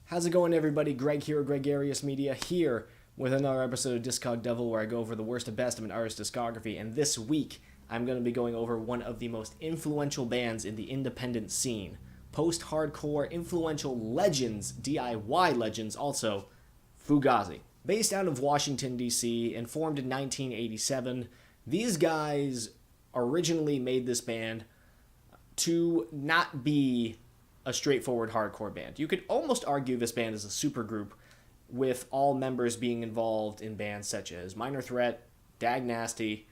How's it going, everybody? Greg here, Gregarious Media, here with another episode of Discog Devil, where I go over the worst and best of an artist's discography. And this week, I'm going to be going over one of the most influential bands in the independent scene. Post-hardcore influential legends, D.I.Y. legends also, Fugazi. Based out of Washington, D.C., and formed in 1987, these guys originally made this band to not be a straightforward hardcore band. You could almost argue this band is a supergroup, with all members being involved in bands such as Minor Threat, Dag Nasty,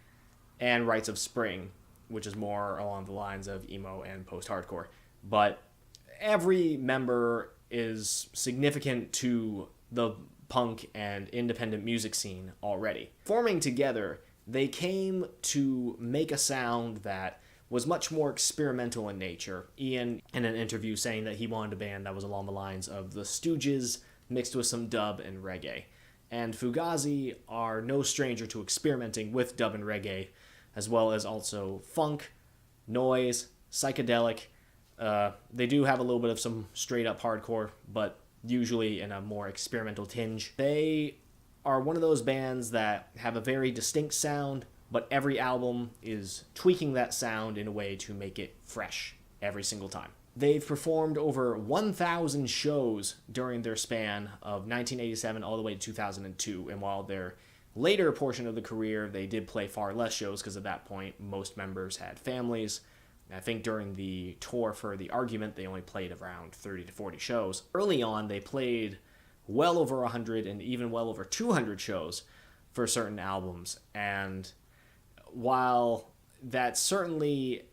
and Rites of Spring, which is more along the lines of emo and post-hardcore. But every member is significant to the punk and independent music scene already. Forming together, they came to make a sound that was much more experimental in nature. Ian, in an interview, saying that he wanted a band that was along the lines of the Stooges mixed with some dub and reggae. And Fugazi are no stranger to experimenting with dub and reggae, as well as also funk, noise, psychedelic. They do have a little bit of some straight-up hardcore, but usually in a more experimental tinge. They are one of those bands that have a very distinct sound, but every album is tweaking that sound in a way to make it fresh every single time. They've performed over 1,000 shows during their span of 1987 all the way to 2002, and while their later portion of the career, they did play far less shows because at that point, most members had families. I think during the tour for The Argument, they only played around 30 to 40 shows. Early on, they played well over 100 and even well over 200 shows for certain albums, and while that's certainly,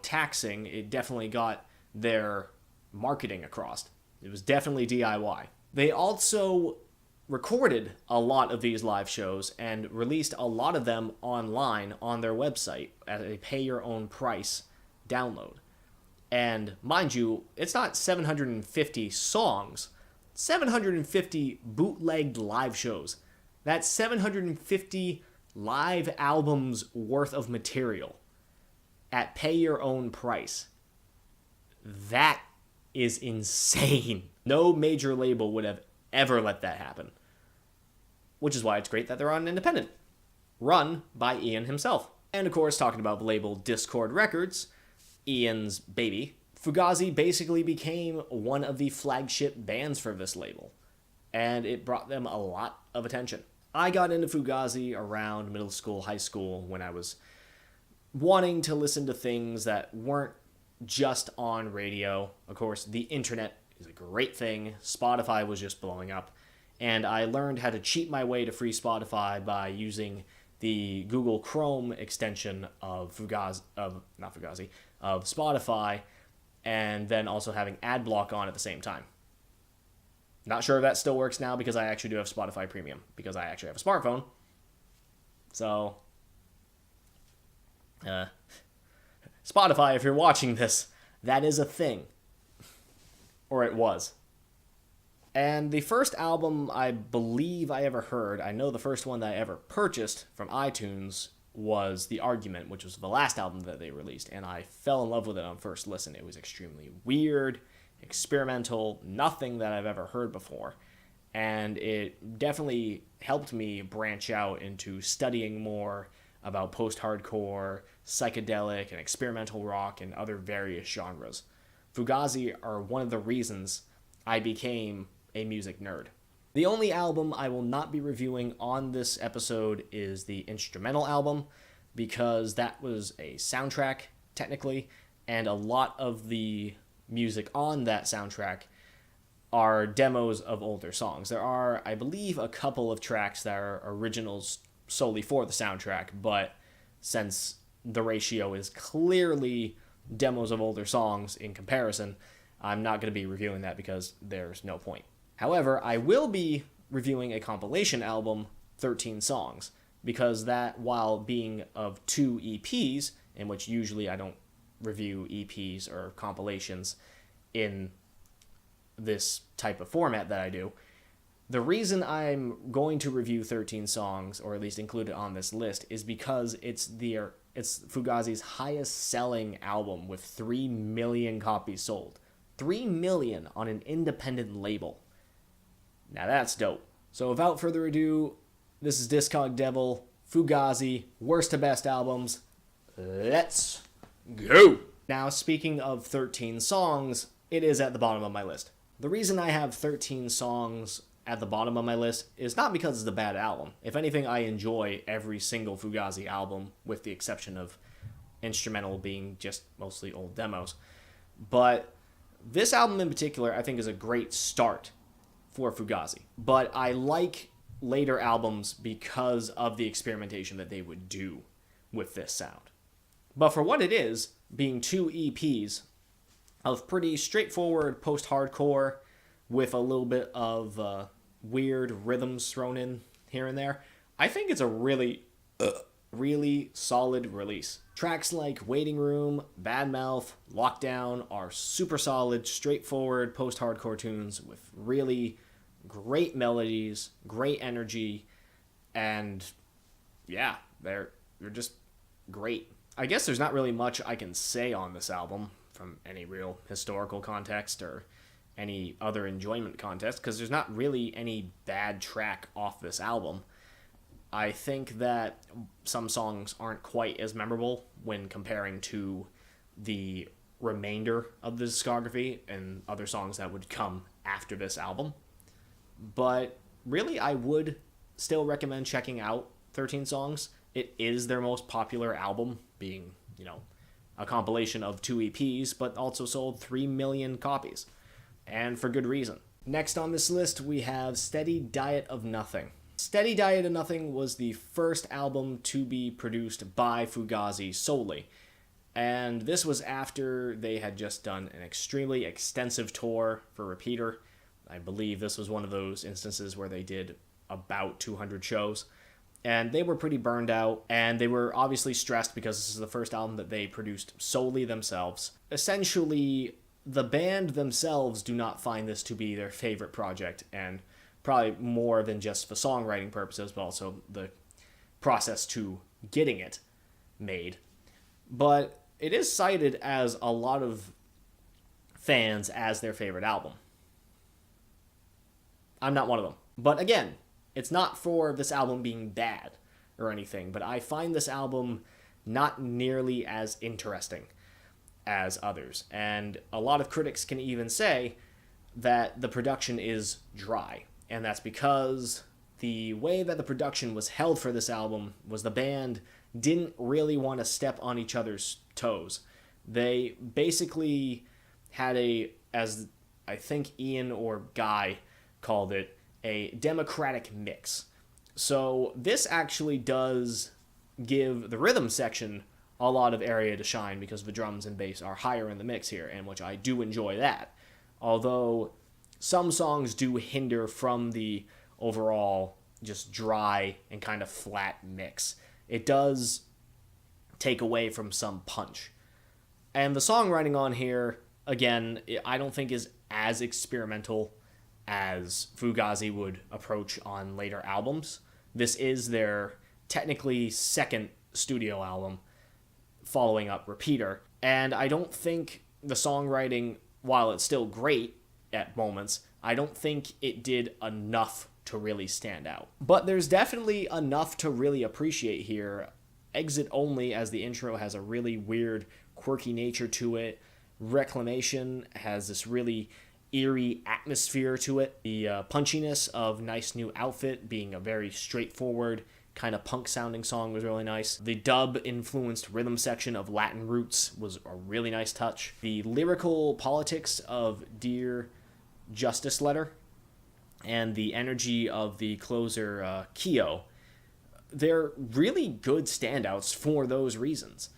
taxing, it definitely got their marketing across. It was definitely D.I.Y. They also recorded a lot of these live shows and released a lot of them online on their website at a pay-your-own-price download. And mind you, it's not 750 songs, 750 bootlegged live shows. That's 750 live albums worth of material at pay your own price. That is insane. No major label would have ever let that happen. Which is why it's great that they're on independent, run by Ian himself. And of course, talking about the label Discord Records, Ian's baby, Fugazi basically became one of the flagship bands for this label, and it brought them a lot of attention. I got into Fugazi around middle school, high school, when I was wanting to listen to things that weren't just on radio. Of course, the internet is a great thing. Spotify was just blowing up, and I learned how to cheat my way to free Spotify by using the Google Chrome extension of Spotify, and then also having ad block on at the same time. Not sure if that still works now because I actually do have Spotify Premium, because I actually have a smartphone. So, Spotify, if you're watching this, that is a thing. Or it was. And the first album I believe I ever heard, I know the first one that I ever purchased from iTunes was The Argument, which was the last album that they released, and I fell in love with it on first listen. It was extremely weird, experimental, nothing that I've ever heard before, and it definitely helped me branch out into studying more about post-hardcore, psychedelic, and experimental rock, and other various genres. Fugazi are one of the reasons I became a music nerd. The only album I will not be reviewing on this episode is the instrumental album, because that was a soundtrack, technically, and a lot of the music on that soundtrack are demos of older songs. There are, I believe, a couple of tracks that are originals solely for the soundtrack, but since the ratio is clearly demos of older songs in comparison, I'm not going to be reviewing that because there's no point. However, I will be reviewing a compilation album, 13 songs, because that, while being of 2 EPs, in which usually I don't review EPs or compilations in this type of format that I do, the reason I'm going to review 13 songs, or at least include it on this list, is because it's Fugazi's highest selling album with 3 million copies sold. 3 million on an independent label. Now that's dope. So without further ado, this is Discog Devil, Fugazi, worst to best albums. Let's go! Now, speaking of 13 songs, it is at the bottom of my list. The reason I have 13 songs at the bottom of my list is not because it's a bad album. If anything, I enjoy every single Fugazi album, with the exception of instrumental being just mostly old demos. But this album in particular, I think, is a great start for Fugazi. But I like later albums because of the experimentation that they would do with this sound. But for what it is, being 2 EPs of pretty straightforward post-hardcore with a little bit of weird rhythms thrown in here and there, I think it's a really solid release. Tracks like Waiting Room, Bad Mouth, Lockdown are super solid, straightforward post-hardcore tunes with really great melodies, great energy, and yeah, they're just great. I guess there's not really much I can say on this album from any real historical context or any other enjoyment context, because there's not really any bad track off this album. I think that some songs aren't quite as memorable when comparing to the remainder of the discography and other songs that would come after this album. But really, I would still recommend checking out 13 Songs. It is their most popular album, being, a compilation of 2 EPs, but also sold 3 million copies. And for good reason. Next on this list, we have Steady Diet of Nothing. Steady Diet of Nothing was the first album to be produced by Fugazi solely. And this was after they had just done an extremely extensive tour for Repeater. I believe this was one of those instances where they did about 200 shows. And they were pretty burned out, and they were obviously stressed because this is the first album that they produced solely themselves. Essentially, the band themselves do not find this to be their favorite project, and probably more than just for songwriting purposes, but also the process to getting it made. But it is cited as a lot of fans as their favorite album. I'm not one of them. But again, it's not for this album being bad or anything, but I find this album not nearly as interesting as others. And a lot of critics can even say that the production is dry. And that's because the way that the production was held for this album was the band didn't really want to step on each other's toes. They basically had as I think Ian or Guy called it, a democratic mix. So this actually does give the rhythm section a lot of area to shine because the drums and bass are higher in the mix here, and which I do enjoy that. Although some songs do hinder from the overall just dry and kind of flat mix. It does take away from some punch. And the songwriting on here, again, I don't think is as experimental as Fugazi would approach on later albums. This is their technically second studio album following up Repeater, and I don't think the songwriting, while it's still great at moments, I don't think it did enough to really stand out. But there's definitely enough to really appreciate here. Exit Only, as the intro, has a really weird, quirky nature to it. Reclamation has this really eerie atmosphere to it. The punchiness of Nice New Outfit being a very straightforward, kind of punk-sounding song was really nice. The dub-influenced rhythm section of Latin Roots was a really nice touch. The lyrical politics of Dear Justice Letter and the energy of the closer Kyo, they're really good standouts for those reasons.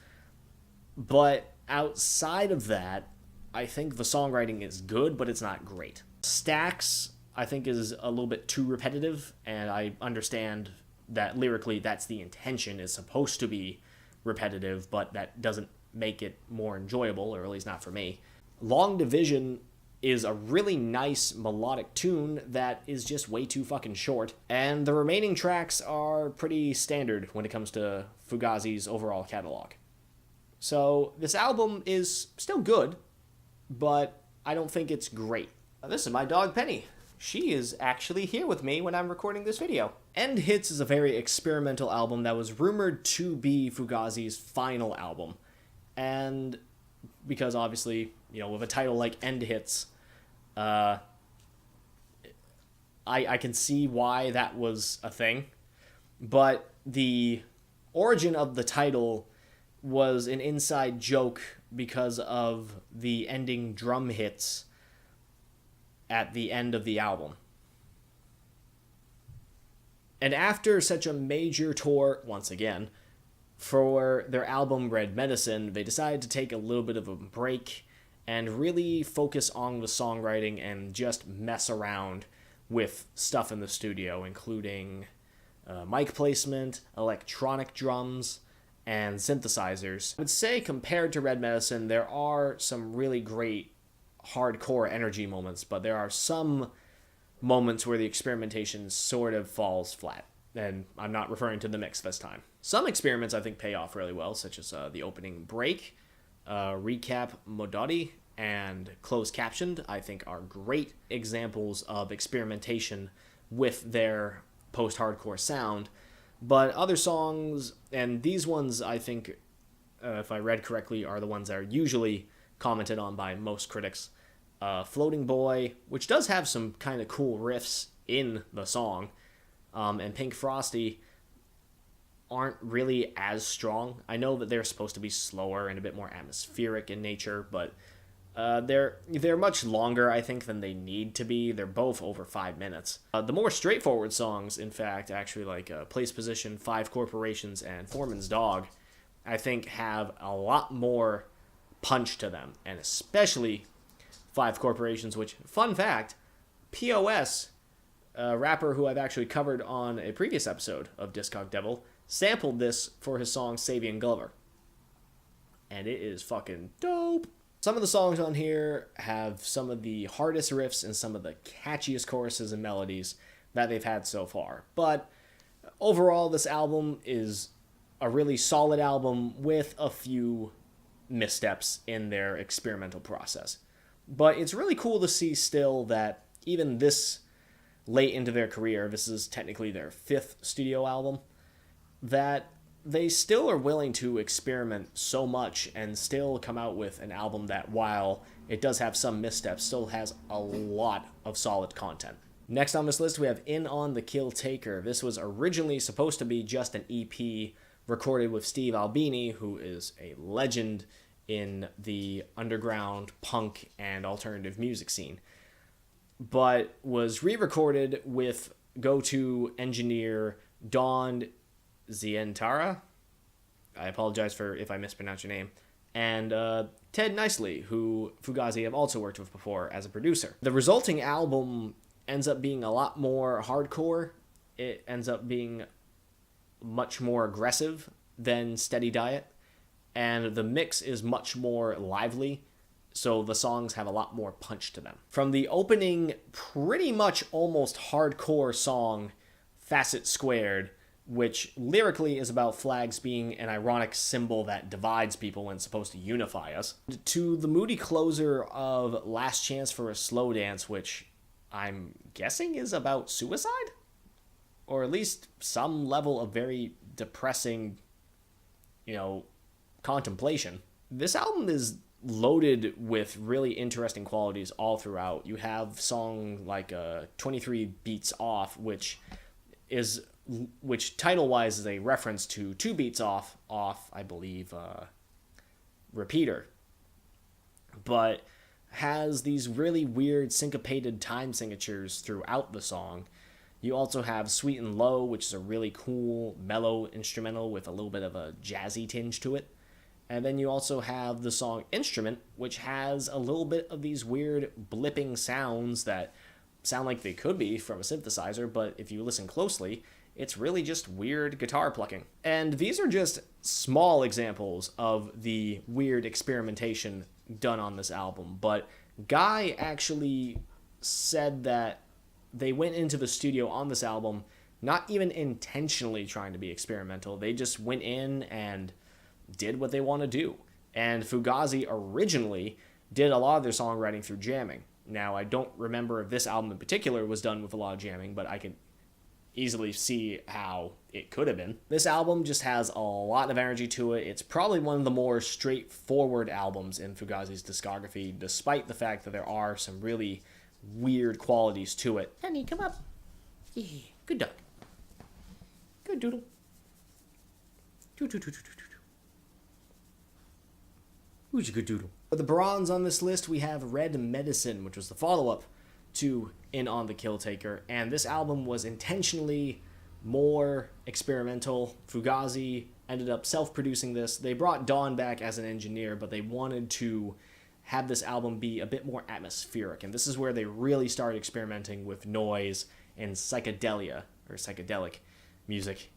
But outside of that, I think the songwriting is good, but it's not great. Stacks, I think, is a little bit too repetitive, and I understand that lyrically that's the intention, is supposed to be repetitive, but that doesn't make it more enjoyable, or at least not for me. Long Division is a really nice melodic tune that is just way too fucking short, and the remaining tracks are pretty standard when it comes to Fugazi's overall catalog. So this album is still good, but I don't think it's great. This is my dog Penny. She is actually here with me when I'm recording this video. End Hits is a very experimental album that was rumored to be Fugazi's final album. And because obviously, with a title like End Hits, I can see why that was a thing. But the origin of the title was an inside joke because of the ending drum hits at the end of the album. And after such a major tour, once again, for their album Red Medicine, they decided to take a little bit of a break and really focus on the songwriting and just mess around with stuff in the studio, including mic placement, electronic drums, and synthesizers. I would say compared to Red Medicine, there are some really great hardcore energy moments, but there are some moments where the experimentation sort of falls flat. And I'm not referring to the mix this time. Some experiments I think pay off really well, such as the opening break, recap Mododi, and closed captioned, I think are great examples of experimentation with their post-hardcore sound. But other songs, and these ones I think, if I read correctly, are the ones that are usually commented on by most critics. Floating Boy, which does have some kind of cool riffs in the song, and Pink Frosty aren't really as strong. I know that they're supposed to be slower and a bit more atmospheric in nature, but they're much longer, I think, than they need to be. They're both over 5 minutes. The more straightforward songs, in fact, actually like Place Position, Five Corporations, and Foreman's Dog, I think have a lot more punch to them, and especially Five Corporations, which, fun fact, POS, a rapper who I've actually covered on a previous episode of Discog Devil, sampled this for his song Savian Glover. And it is fucking dope. Some of the songs on here have some of the hardest riffs and some of the catchiest choruses and melodies that they've had so far. But overall, this album is a really solid album with a few missteps in their experimental process. But it's really cool to see still that even this late into their career, this is technically their 5th studio album, that they still are willing to experiment so much and still come out with an album that, while it does have some missteps, still has a lot of solid content. Next on this list, we have In on the Kill Taker. This was originally supposed to be just an EP recorded with Steve Albini, who is a legend in the underground punk and alternative music scene, but was re-recorded with go-to engineer Don Zientara, I apologize for if I mispronounce your name, and Ted Nicely, who Fugazi have also worked with before as a producer. The resulting album ends up being a lot more hardcore. It ends up being much more aggressive than Steady Diet, and the mix is much more lively, so the songs have a lot more punch to them. From the opening, pretty much almost hardcore song, Facet Squared, which lyrically is about flags being an ironic symbol that divides people when it's supposed to unify us, to the moody closer of Last Chance for a Slow Dance, which I'm guessing is about suicide? Or at least some level of very depressing, contemplation. This album is loaded with really interesting qualities all throughout. You have song like 23 Beats Off, which title-wise is a reference to 2 Beats Off, I believe, Repeater, but has these really weird syncopated time signatures throughout the song. You also have Sweet and Low, which is a really cool, mellow instrumental with a little bit of a jazzy tinge to it. And then you also have the song Instrument, which has a little bit of these weird blipping sounds that sound like they could be from a synthesizer, but if you listen closely, it's really just weird guitar plucking. And these are just small examples of the weird experimentation done on this album, but Guy actually said that they went into the studio on this album not even intentionally trying to be experimental. They just went in and did what they want to do. And Fugazi originally did a lot of their songwriting through jamming. Now, I don't remember if this album in particular was done with a lot of jamming, but I can easily see how it could have been. This album just has a lot of energy to it. It's probably one of the more straightforward albums in Fugazi's discography, despite the fact that there are some really weird qualities to it. Honey, come up. Yeah, good dog. Good doodle. Who's your good doodle? For the bronze on this list, we have Red Medicine, which was the follow-up to In on the Kill Taker, and this album was intentionally more experimental. Fugazi ended up self-producing this. They brought Dawn back as an engineer, but they wanted to have this album be a bit more atmospheric, and this is where they really started experimenting with noise and psychedelia, or psychedelic music.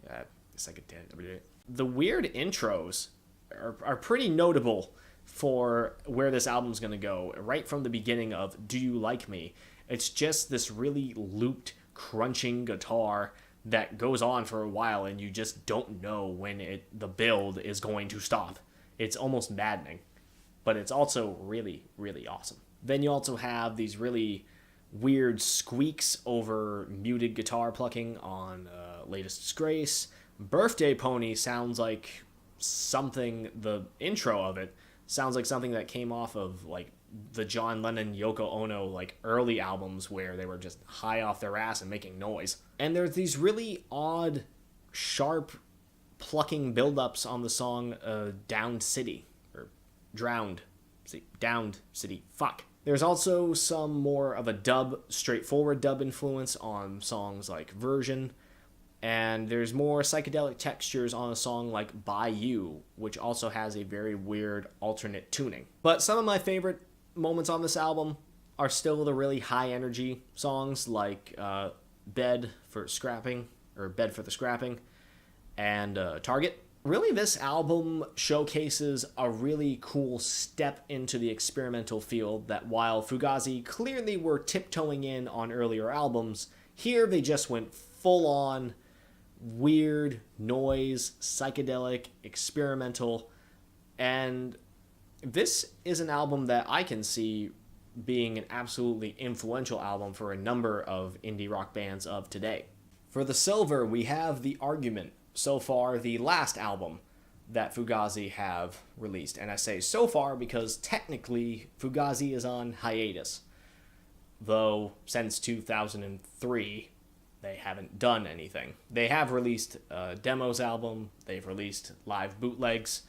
The weird intros are pretty notable for where this album's going to go. Right from the beginning of Do You Like Me, it's just this really looped, crunching guitar that goes on for a while, and you just don't know when the build is going to stop. It's almost maddening, but it's also really, really awesome. Then you also have these really weird squeaks over muted guitar plucking on Latest Disgrace. Birthday Pony sounds like something, the intro of it sounds like something that came off of like the John Lennon Yoko Ono like early albums where they were just high off their ass and making noise. And there's these really odd, sharp plucking build-ups on the song Downed City, or Downed City, fuck. There's also some more of a straightforward dub influence on songs like Version, and there's more psychedelic textures on a song like By You, which also has a very weird alternate tuning. But some of my favorite moments on this album are still the really high energy songs like Bed for the Scrapping, and Target. Really, this album showcases a really cool step into the experimental field that while Fugazi clearly were tiptoeing in on earlier albums, here they just went full on weird noise, psychedelic, experimental, and this is an album that I can see being an absolutely influential album for a number of indie rock bands of today. For the silver, we have The Argument, so far the last album that Fugazi have released. And I say so far because technically Fugazi is on hiatus, though since 2003 they haven't done anything. They have released a demos album, they've released live bootlegs,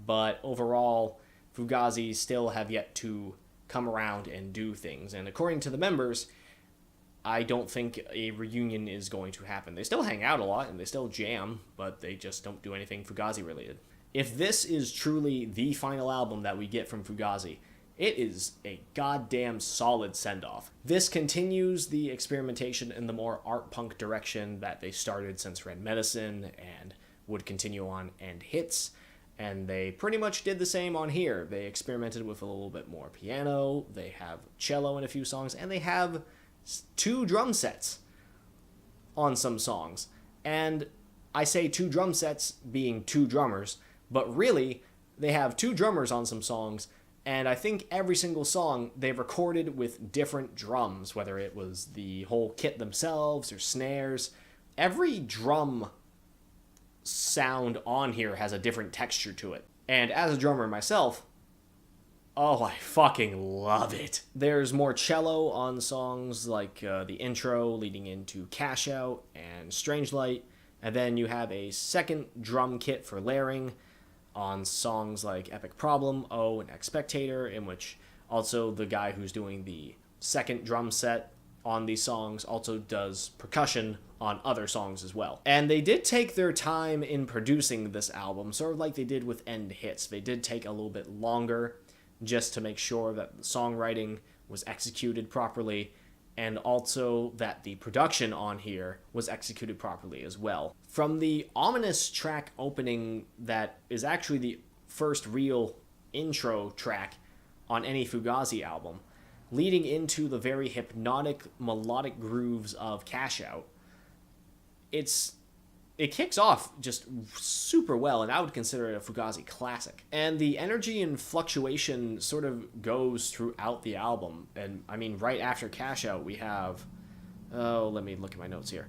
but overall Fugazi still have yet to come around and do things. And according to the members, I don't think a reunion is going to happen. They still hang out a lot and they still jam, but they just don't do anything Fugazi related. If this is truly the final album that we get from Fugazi, it is a goddamn solid send-off. This continues the experimentation in the more art punk direction that they started since Red Medicine and would continue on End Hits, and they pretty much did the same on here. They experimented with a little bit more piano, they have cello in a few songs, and they have 2 drum sets on some songs. And I say 2 drum sets being 2 drummers, but really they have 2 drummers on some songs, and I think every single song they recorded with different drums, whether it was the whole kit themselves or snares. Every drum sound on here has a different texture to it. And as a drummer myself, oh, I fucking love it. There's more cello on songs like the intro leading into Cash Out and Strange Light, and then you have a second drum kit for layering on songs like Epic Problem, Oh, and Expectator, in which also the guy who's doing the second drum set on these songs also does percussion on other songs as well. And they did take their time in producing this album, sort of like they did with End Hits. They did take a little bit longer just to make sure that the songwriting was executed properly, and also that the production on here was executed properly as well. From the ominous track opening that is actually the first real intro track on any Fugazi album, leading into the very hypnotic melodic grooves of Cash Out, it's it kicks off just super well, and I would consider it a Fugazi classic. And the energy and fluctuation sort of goes throughout the album. And I mean, right after Cash Out, we have, let me look at my notes here.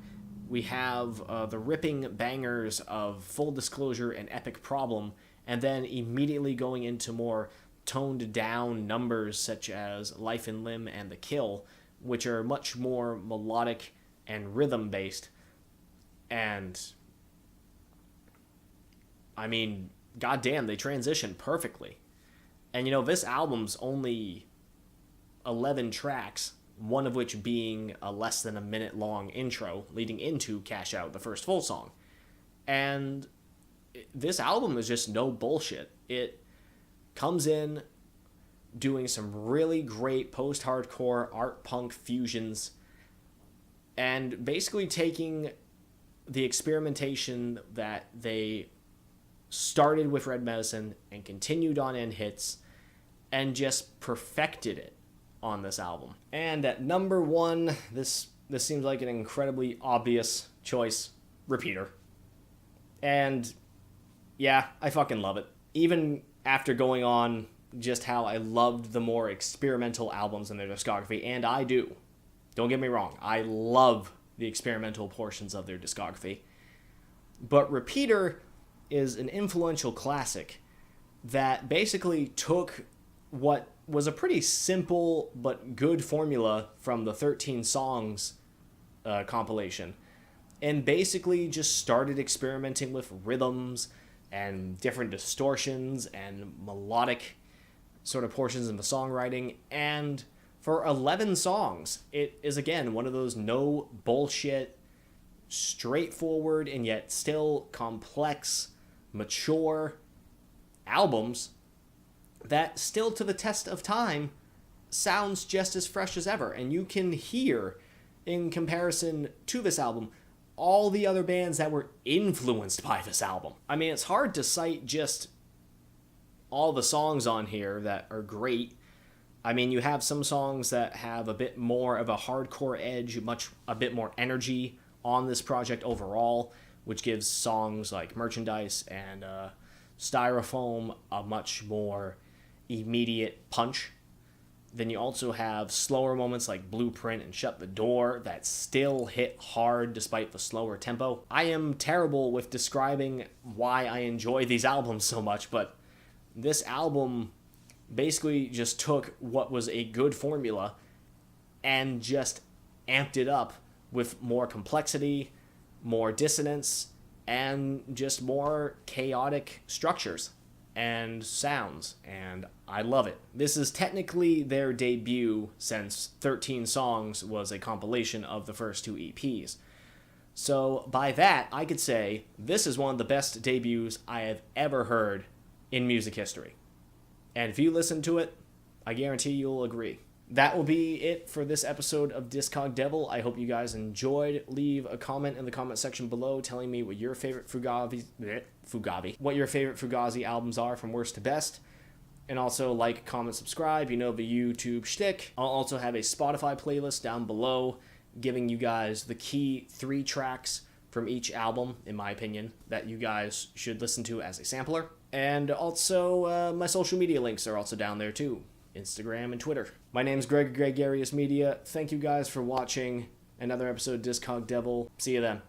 We have the ripping bangers of Full Disclosure and Epic Problem, and then immediately going into more toned down numbers such as Life and Limb and The Kill, which are much more melodic and rhythm based. And I mean, goddamn, they transition perfectly. And you know, this album's only 11 tracks, one of which being a less than a minute long intro leading into Cash Out, the first full song. And this album is just no bullshit. It comes in doing some really great post-hardcore art punk fusions and basically taking the experimentation that they started with Red Medicine and continued on in Hits and just perfected it on this album. And at number 1, this seems like an incredibly obvious choice, Repeater. And yeah, I fucking love it. Even after going on just how I loved the more experimental albums in their discography, and I do. Don't get me wrong, I love the experimental portions of their discography. But Repeater is an influential classic that basically took what was a pretty simple but good formula from the 13 songs compilation and basically just started experimenting with rhythms and different distortions and melodic sort of portions in the songwriting. And for 11 songs, it is again one of those no bullshit, straightforward and yet still complex, mature albums that still to the test of time sounds just as fresh as ever. And you can hear, in comparison to this album, all the other bands that were influenced by this album. I mean, it's hard to cite just all the songs on here that are great. I mean, you have some songs that have a bit more of a hardcore edge, a bit more energy on this project overall, which gives songs like Merchandise and Styrofoam a much more immediate punch. Then you also have slower moments like Blueprint and Shut the Door that still hit hard despite the slower tempo. I am terrible with describing why I enjoy these albums so much, but this album basically just took what was a good formula and just amped it up with more complexity, more dissonance, and just more chaotic structures and sounds, and I love it. This is technically their debut, since 13 Songs was a compilation of the first 2 EPs. So by that, I could say this is one of the best debuts I have ever heard in music history. And if you listen to it, I guarantee you'll agree. That will be it for this episode of Discog Devil. I hope you guys enjoyed. Leave a comment in the comment section below telling me what your favorite Fugazi albums are from worst to best. And also like, comment, subscribe. You know the YouTube shtick. I'll also have a Spotify playlist down below giving you guys the key 3 tracks from each album, in my opinion, that you guys should listen to as a sampler. And also, my social media links are also down there too. Instagram and Twitter. My name's Gregarious Media. Thank you guys for watching another episode of Discog Devil. See you then.